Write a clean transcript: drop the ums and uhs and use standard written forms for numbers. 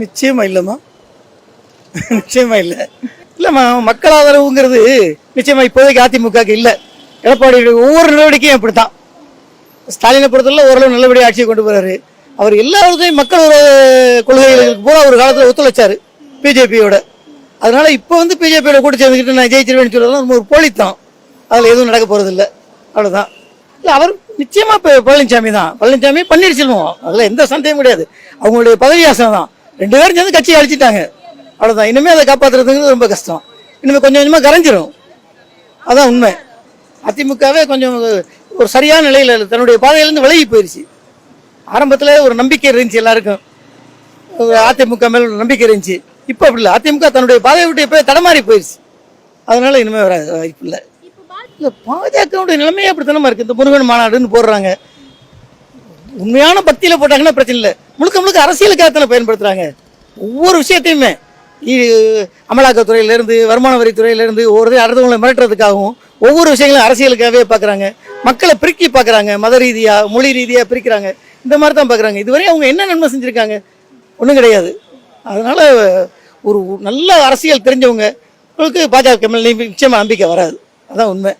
நிச்சயமா இல்லைம்மா, நிச்சயமா இல்லை. இல்லைம்மா, மக்கள் ஆதரவுங்கிறது நிச்சயமா இப்போதைக்கு அதிமுகவுக்கு இல்லை. எடப்பாடியுடைய ஒவ்வொரு நடவடிக்கையும் அப்படித்தான். ஸ்டாலினை பொறுத்தவரை ஓரளவு நல்லபடியாக ஆட்சியை கொண்டு போறாரு. அவர் எல்லாத்தையும் மக்கள் கொள்கைகளுக்கு பூரா ஒரு காலத்தில் ஒத்துழைச்சாரு பிஜேபியோட. அதனால இப்போ வந்து பிஜேபியோட கூட்டு சேர்ந்துக்கிட்டு நான் ஜெயிச்சிருவேன்னு சொல்றதுலாம் ஒரு போலித்தான். அதில் எதுவும் நடக்க போறதில்லை, அவ்வளோதான். இல்லை, அவர் நிச்சயமா இப்போ பழனிசாமி தான், பழனிசாமி பன்னீர்செல்வம், அதில் எந்த சந்தேகம் கிடையாது. அவங்களுடைய பதவி ஆசனம் தான். 2 பேரும் சேர்ந்து கட்சியை அழிச்சிட்டாங்க, அவ்வளோதான். இனிமேல் அதை காப்பாற்றுறதுங்கிறது ரொம்ப கஷ்டம். இனிமேல் கொஞ்சம் கொஞ்சமாக கரைஞ்சிரும், அதான் உண்மை. அதிமுகவே கொஞ்சம் ஒரு சரியான நிலையில் தன்னுடைய பாதையிலேருந்து விலகி போயிடுச்சு. ஆரம்பத்தில் ஒரு நம்பிக்கை இருந்துச்சு எல்லாருக்கும், அதிமுக மேல ஒரு நம்பிக்கை இருந்துச்சு. இப்போ அப்படி இல்லை, அதிமுக தன்னுடைய பாதையை விட்டு இப்போ தடமாறி போயிடுச்சு. அதனால இனிமேல் வர வாய்ப்பு இல்லை. இல்லை, பாஜகவுடைய நிலைமையே அப்படித்தானமா இருக்குது. இந்த முருகன் மாநாடுன்னு போடுறாங்க, உண்மையான பக்தியில் போட்டாங்கன்னா பிரச்சனை இல்லை. முழுக்க முழுக்க அரசியலுக்காகத்தானே பயன்படுத்துகிறாங்க ஒவ்வொரு விஷயத்தையுமே. அமலாக்கத்துறையிலேருந்து வருமான வரித்துறையிலேருந்து ஒவ்வொரு அடுத்தவங்களை மிரட்டுறதுக்காகவும் ஒவ்வொரு விஷயங்களும் அரசியலுக்காகவே பார்க்குறாங்க. மக்களை பிரிக்கி பார்க்குறாங்க, மத ரீதியாக மொழி ரீதியாக பிரிக்கிறாங்க. இந்த மாதிரி தான் பார்க்குறாங்க. இதுவரை அவங்க என்ன நன்மை செஞ்சுருக்காங்க? ஒன்றும் கிடையாது. அதனால் ஒரு நல்ல அரசியல் தெரிஞ்சவங்களுக்கு பாஜக மேலே நிச்சயமாக நம்பிக்கை வராது, அதான் உண்மை.